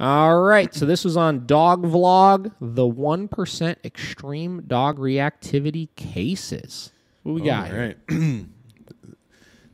All right, so this was on Dog Vlog, the 1% extreme dog reactivity cases. What we got here? All right.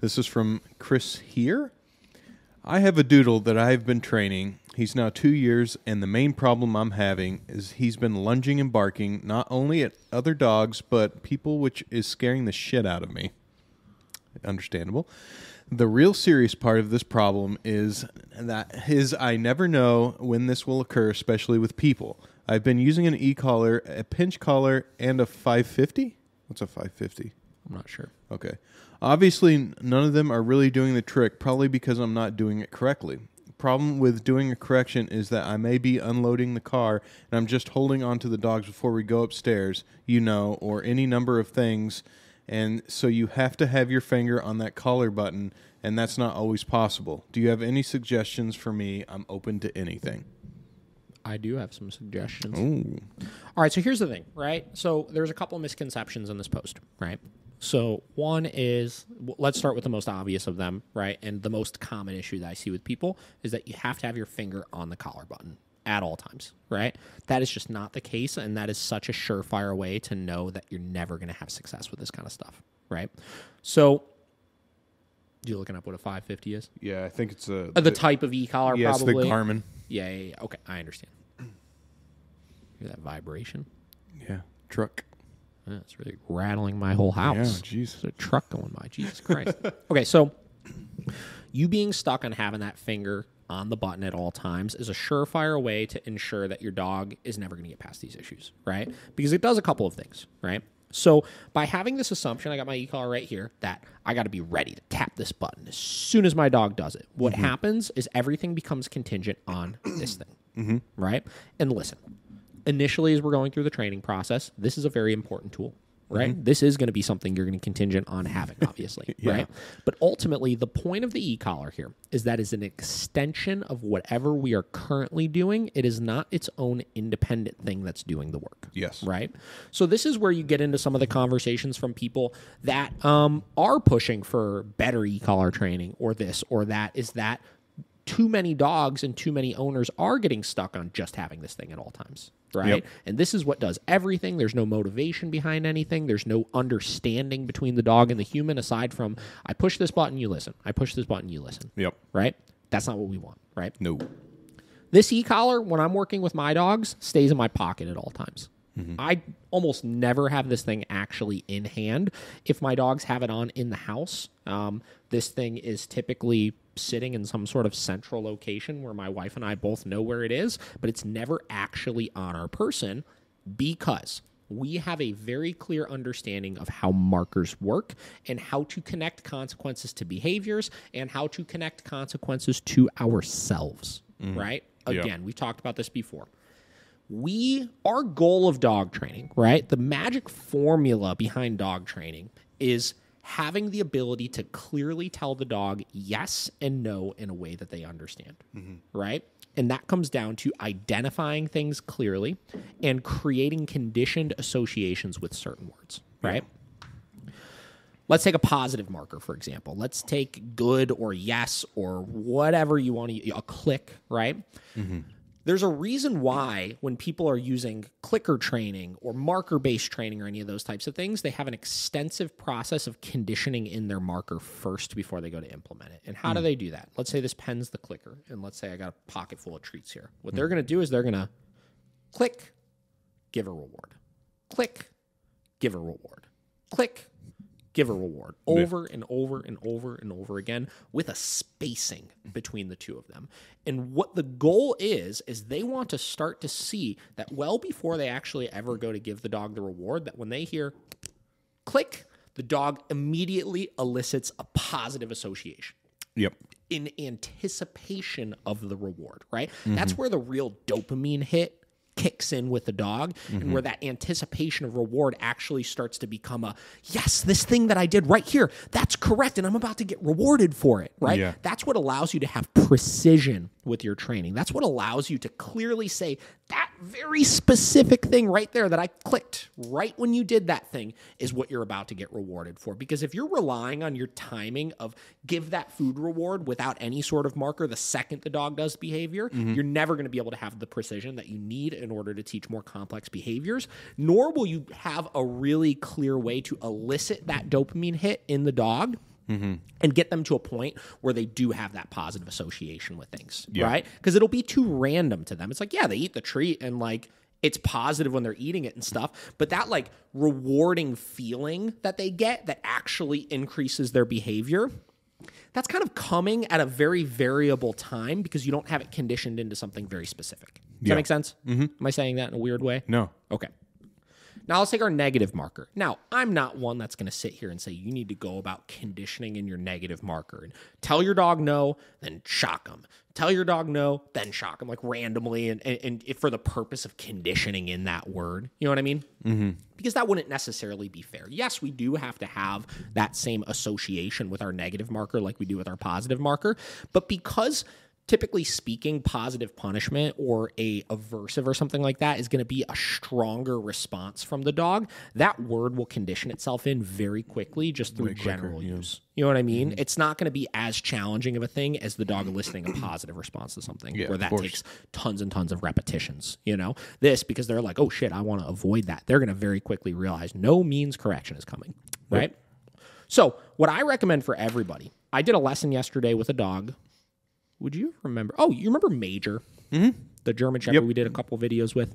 This is from Chris here. I have a doodle that I have been training. He's now 2 years, and the main problem I'm having is he's been lunging and barking not only at other dogs, but people, which is scaring the shit out of me. Understandable. The real serious part of this problem is that I never know when this will occur, especially with people. I've been using an e-collar, a pinch collar, and a 550? What's a 550? I'm not sure. Okay. Obviously, none of them are really doing the trick, probably because I'm not doing it correctly. Problem with doing a correction is that I may be unloading the car, and I'm just holding on to the dogs before we go upstairs, or any number of things. And so you have to have your finger on that collar button, and that's not always possible. Do you have any suggestions for me? I'm open to anything. I do have some suggestions. Ooh. All right, so here's the thing, right? So there's a couple of misconceptions in this post, right? So one is, let's start with the most obvious of them, right? And the most common issue that I see with people is that you have to have your finger on the collar button at all times, right? That is just not the case, and that is such a surefire way to know that you're never going to have success with this kind of stuff, right? So, you looking up what a 550 is? Yeah, I think it's the type of e-collar, yes, probably. the Garmin. Yeah. Okay, I understand. Hear that vibration? Yeah, truck. Yeah, it's really rattling my whole house. Yeah, Jesus. There's a truck going by. Jesus Christ. Okay, so you being stuck on having that finger on the button at all times is a surefire way to ensure that your dog is never going to get past these issues, right? Because it does a couple of things, right? So by having this assumption, I got my e-collar right here, that I got to be ready to tap this button as soon as my dog does it. What happens is everything becomes contingent on this thing, right? And listen, initially as we're going through the training process, this is a very important tool. Right? This is going to be something you're going to contingent on having, obviously, right? But ultimately, the point of the e-collar here is that is an extension of whatever we are currently doing. It is not its own independent thing that's doing the work. Yes. Right? So this is where you get into some of the conversations from people that are pushing for better e-collar training or this or that, is that too many dogs and too many owners are getting stuck on just having this thing at all times. Right? Yep. And this is what does everything. There's no motivation behind anything. There's no understanding between the dog and the human aside from, I push this button, you listen. I push this button, you listen. Yep. Right? That's not what we want, right? No. This e-collar, when I'm working with my dogs, stays in my pocket at all times. I almost never have this thing actually in hand. If my dogs have it on in the house, this thing is typically sitting in some sort of central location where my wife and I both know where it is, but it's never actually on our person because we have a very clear understanding of how markers work and how to connect consequences to behaviors and how to connect consequences to ourselves, right? Again, we've talked about this before. Our goal of dog training, right? The magic formula behind dog training is having the ability to clearly tell the dog yes and no in a way that they understand, right? And that comes down to identifying things clearly and creating conditioned associations with certain words, right? Let's take a positive marker, for example. Let's take good or yes or whatever you want to, a click, right? There's a reason why when people are using clicker training or marker-based training or any of those types of things, they have an extensive process of conditioning in their marker first before they go to implement it. And how do they do that? Let's say this pen's the clicker, and let's say I got a pocket full of treats here. What they're going to do is they're going to click, give a reward. Click, give a reward. Click, give a reward over and over and over and over again with a spacing between the two of them. And what the goal is they want to start to see that well before they actually ever go to give the dog the reward, that when they hear click, the dog immediately elicits a positive association. Yep. In anticipation of the reward, right? That's where the real dopamine hit kicks in with the dog and where that anticipation of reward actually starts to become a, yes, this thing that I did right here, that's correct, and I'm about to get rewarded for it, right? Yeah. That's what allows you to have precision with your training. That's what allows you to clearly say, that very specific thing right there that I clicked right when you did that thing is what you're about to get rewarded for. Because if you're relying on your timing of give that food reward without any sort of marker the second the dog does behavior, you're never going to be able to have the precision that you need in order to teach more complex behaviors, nor will you have a really clear way to elicit that dopamine hit in the dog and get them to a point where they do have that positive association with things, right? Because it'll be too random to them. It's like, yeah, they eat the treat and like it's positive when they're eating it and stuff, but that like rewarding feeling that they get that actually increases their behavior, that's kind of coming at a very variable time because you don't have it conditioned into something very specific. Does that make sense? Am I saying that in a weird way? No. Okay. Now, let's take our negative marker. Now, I'm not one that's going to sit here and say you need to go about conditioning in your negative marker and tell your dog no, then shock them. Tell your dog no, then shock them, like randomly and for the purpose of conditioning in that word. You know what I mean? Because that wouldn't necessarily be fair. Yes, we do have to have that same association with our negative marker like we do with our positive marker, but because typically speaking, positive punishment or a aversive or something like that is going to be a stronger response from the dog. That word will condition itself in very quickly just through general use. You know what I mean? It's not going to be as challenging of a thing as the dog eliciting a positive response to something where that takes tons and tons of repetitions. You know, this because they're like, oh shit, I want to avoid that. They're going to very quickly realize no means correction is coming, right? So what I recommend for everybody, I did a lesson yesterday with a dog. Would you remember? Oh, you remember Major? The German Shepherd we did a couple videos with?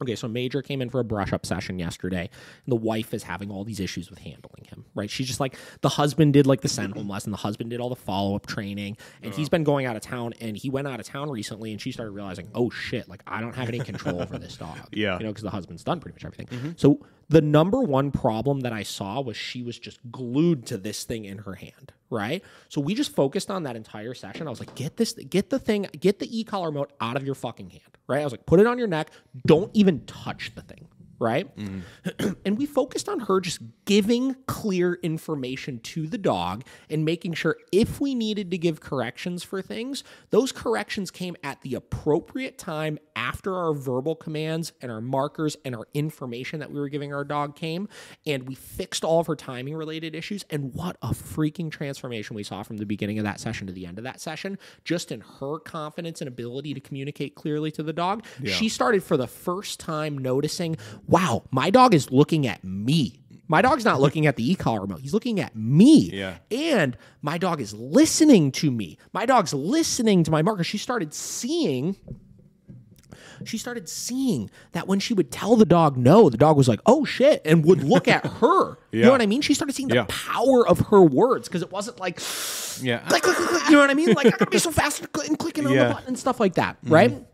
Okay, so Major came in for a brush-up session yesterday, and the wife is having all these issues with handling him, right? She's just like, the husband did like the send-home lesson, the husband did all the follow-up training, and he's been going out of town, and he went out of town recently, and she started realizing, oh shit, like I don't have any control over this dog. You know, because the husband's done pretty much everything. So the number one problem that I saw was she was just glued to this thing in her hand, right? So we just focused on that entire session. I was like, get the e-collar remote out of your fucking hand, right? I was like, put it on your neck. Don't even touch the thing, right? And we focused on her just giving clear information to the dog and making sure if we needed to give corrections for things, those corrections came at the appropriate time after our verbal commands and our markers and our information that we were giving our dog came, and we fixed all of her timing related issues. And what a freaking transformation we saw from the beginning of that session to the end of that session, just in her confidence and ability to communicate clearly to the dog. She started for the first time noticing, wow, my dog is looking at me. My dog's not looking at the e-collar remote. He's looking at me. And my dog is listening to me. My dog's listening to my marker. She started seeing that when she would tell the dog no, the dog was like, oh shit, and would look at her. You know what I mean? She started seeing the power of her words because it wasn't like, click, click, click, click, you know what I mean? Like, I gotta be so fast and clicking on the button and stuff like that, right?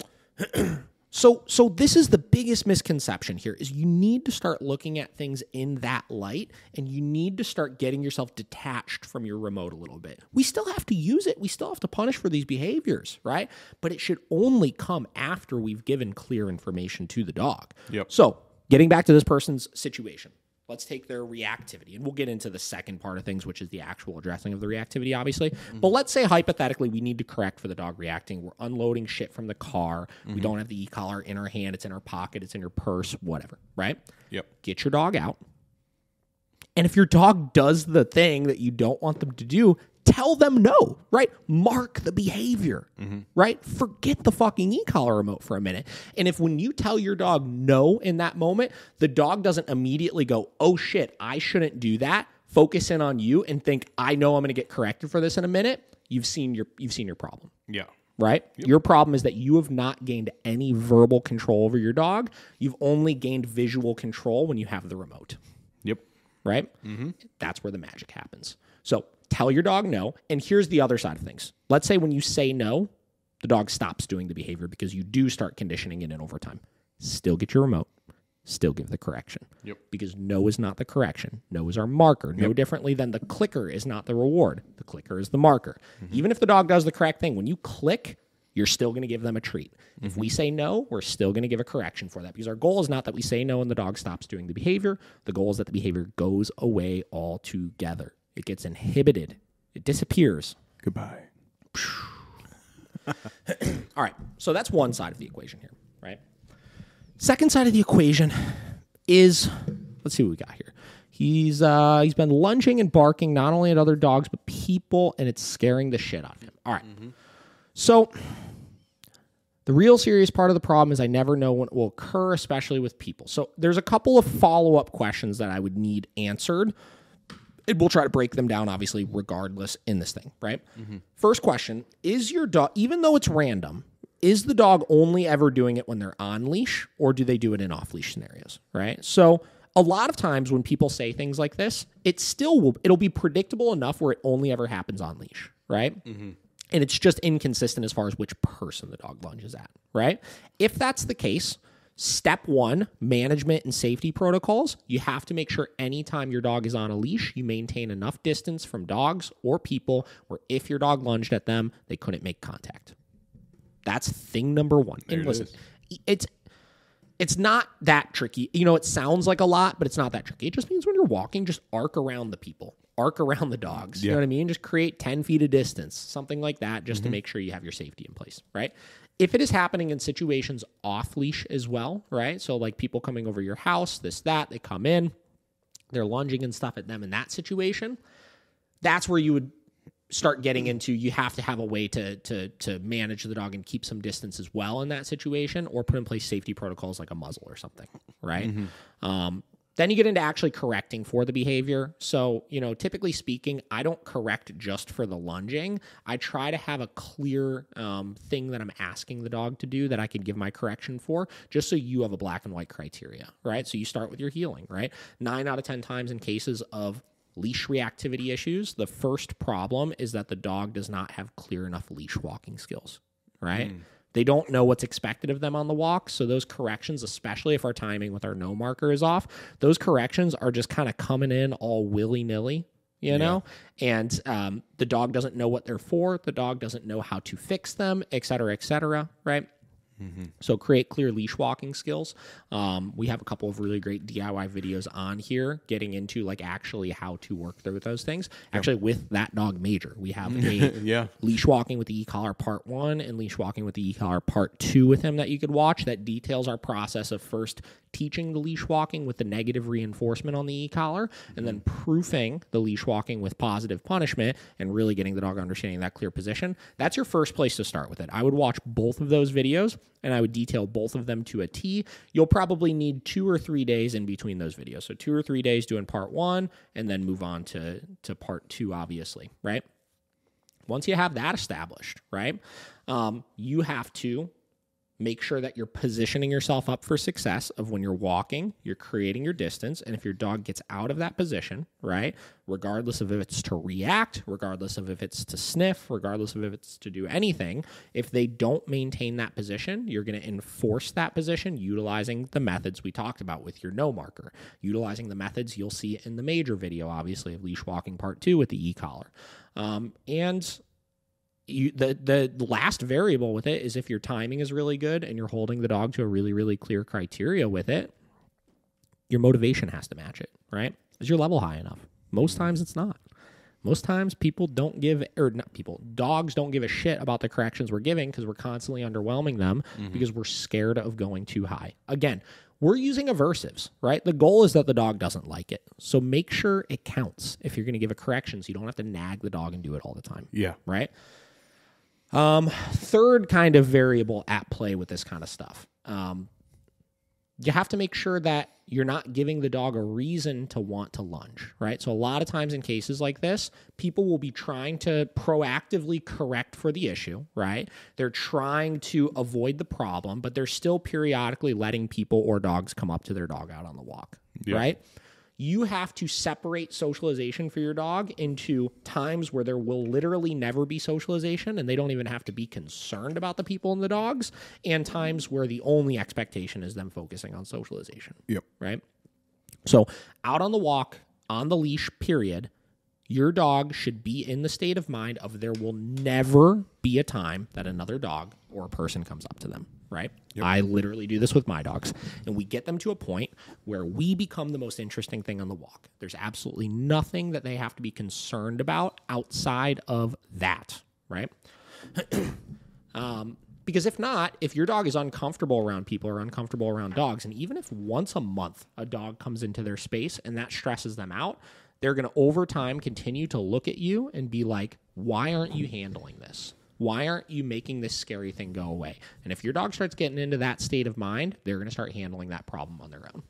So this is the biggest misconception here is you need to start looking at things in that light, and you need to start getting yourself detached from your remote a little bit. We still have to use it. We still have to punish for these behaviors, right? But it should only come after we've given clear information to the dog. So getting back to this person's situation, let's take their reactivity, and we'll get into the second part of things, which is the actual addressing of the reactivity, obviously. But let's say, hypothetically, we need to correct for the dog reacting. We're unloading shit from the car. We don't have the e-collar in our hand. It's in our pocket. It's in your purse, whatever, right? Get your dog out. And if your dog does the thing that you don't want them to do, tell them no, right? Mark the behavior, right? Forget the fucking e-collar remote for a minute. And if when you tell your dog no in that moment, the dog doesn't immediately go, oh shit, I shouldn't do that, focus in on you and think, I know I'm going to get corrected for this in a minute, you've seen your problem. Right? Your problem is that you have not gained any verbal control over your dog. You've only gained visual control when you have the remote. Right? That's where the magic happens. So tell your dog no. And here's the other side of things. Let's say when you say no, the dog stops doing the behavior because you do start conditioning it in over time. Still get your remote. Still give the correction. Because no is not the correction. No is our marker. No differently than the clicker is not the reward. The clicker is the marker. Even if the dog does the correct thing, when you click, you're still going to give them a treat. If we say no, we're still going to give a correction for that, because our goal is not that we say no and the dog stops doing the behavior. The goal is that the behavior goes away altogether. It gets inhibited. It disappears. Goodbye. All right. So that's one side of the equation here, right? Second side of the equation is, let's see what we got here. He's been lunging and barking not only at other dogs, but people, and it's scaring the shit out of him. All right. So the real serious part of the problem is I never know when it will occur, especially with people. So there's a couple of follow-up questions that I would need answered. And we'll try to break them down, obviously, regardless in this thing, right? First question, is your dog, even though it's random, is the dog only ever doing it when they're on leash, or do they do it in off-leash scenarios, right? So a lot of times when people say things like this, it'll be predictable enough where it only ever happens on leash, right? And it's just inconsistent as far as which person the dog lunges at, right? If that's the case, step one, management and safety protocols, you have to make sure anytime your dog is on a leash, you maintain enough distance from dogs or people where if your dog lunged at them, they couldn't make contact. That's thing number one. And listen, it's not that tricky. You know, it sounds like a lot, but it's not that tricky. It just means when you're walking, just arc around the people, arc around the dogs. You know what I mean? Just create 10 feet of distance, something like that, just to make sure you have your safety in place, right? If it is happening in situations off leash as well, right? So like people coming over your house, they come in, they're lunging and stuff at them in that situation. That's where you would start getting into, you have to have a way to manage the dog and keep some distance as well in that situation, or put in place safety protocols like a muzzle or something, right? Then you get into actually correcting for the behavior. So, you know, typically speaking, I don't correct just for the lunging. I try to have a clear thing that I'm asking the dog to do that I can give my correction for, just so you have a black and white criteria, right? So you start with your healing, right? 9 out of 10 times in cases of leash reactivity issues, the first problem is that the dog does not have clear enough leash walking skills, right? They don't know what's expected of them on the walk, so those corrections, especially if our timing with our no marker is off, those corrections are just kind of coming in all willy-nilly, you know? And the dog doesn't know what they're for, the dog doesn't know how to fix them, et cetera, right? So create clear leash walking skills. We have a couple of really great DIY videos on here getting into like actually how to work through those things. Actually, with that dog Major, we have a leash walking with the e-collar part 1 and leash walking with the e-collar part 2 with him that you could watch that details our process of first teaching the leash walking with the negative reinforcement on the e-collar and then proofing the leash walking with positive punishment and really getting the dog understanding that clear position. That's your first place to start with it. I would watch both of those videos and I would detail both of them to a T. You'll probably need 2 or 3 days in between those videos. So 2 or 3 days doing part 1 and then move on to part 2, obviously, right? Once you have that established, right, you have to make sure that you're positioning yourself up for success of when you're walking, you're creating your distance, and if your dog gets out of that position, right, regardless of if it's to react, regardless of if it's to sniff, regardless of if it's to do anything, if they don't maintain that position, you're going to enforce that position utilizing the methods we talked about with your no marker, utilizing the methods you'll see in the Major video, obviously, of leash walking part 2 with the e-collar. The last variable with it is if your timing is really good and you're holding the dog to a really, really clear criteria with it, your motivation has to match it, right? Is your level high enough? Most times it's not. Most times dogs don't give a shit about the corrections we're giving because we're constantly underwhelming them because we're scared of going too high. Again, we're using aversives, right? The goal is that the dog doesn't like it. So make sure it counts if you're going to give a correction so you don't have to nag the dog and do it all the time. Yeah. Right? Third kind of variable at play with this kind of stuff. You have to make sure that you're not giving the dog a reason to want to lunge, right? So a lot of times in cases like this, people will be trying to proactively correct for the issue, right? They're trying to avoid the problem, but they're still periodically letting people or dogs come up to their dog out on the walk, right? You have to separate socialization for your dog into times where there will literally never be socialization and they don't even have to be concerned about the people and the dogs, and times where the only expectation is them focusing on socialization. Right? So out on the walk, on the leash, period, your dog should be in the state of mind of there will never be a time that another dog or a person comes up to them, right? I literally do this with my dogs, and we get them to a point where we become the most interesting thing on the walk. There's absolutely nothing that they have to be concerned about outside of that, right? Because if not, if your dog is uncomfortable around people or uncomfortable around dogs, and even if once a month a dog comes into their space and that stresses them out, they're going to over time continue to look at you and be like, why aren't you handling this? Why aren't you making this scary thing go away? And if your dog starts getting into that state of mind, they're going to start handling that problem on their own.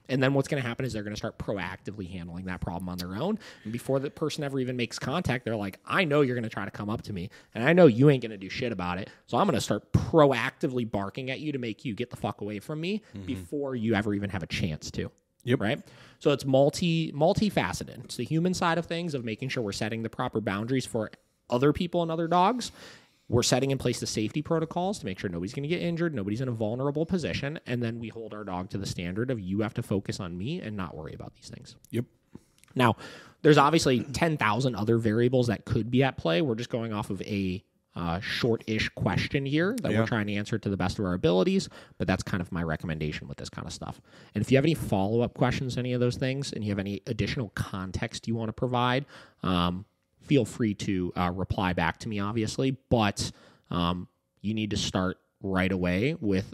And then what's going to happen is they're going to start proactively handling that problem on their own. And before the person ever even makes contact, they're like, I know you're going to try to come up to me, and I know you ain't going to do shit about it. So I'm going to start proactively barking at you to make you get the fuck away from me before you ever even have a chance to. Yep. Right? So it's multifaceted. It's the human side of things, of making sure we're setting the proper boundaries for other people and other dogs. We're setting in place the safety protocols to make sure nobody's going to get injured, nobody's in a vulnerable position, and then we hold our dog to the standard of you have to focus on me and not worry about these things. Yep. Now, there's obviously 10,000 other variables that could be at play. We're just going off of a short-ish question here that we're trying to answer to the best of our abilities, but that's kind of my recommendation with this kind of stuff. And if you have any follow-up questions to any of those things, and you have any additional context you want to provide, feel free to reply back to me, obviously, but you need to start right away with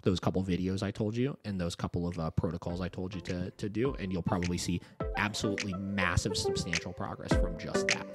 those couple videos I told you and those couple of protocols I told you to do, and you'll probably see absolutely massive, substantial progress from just that.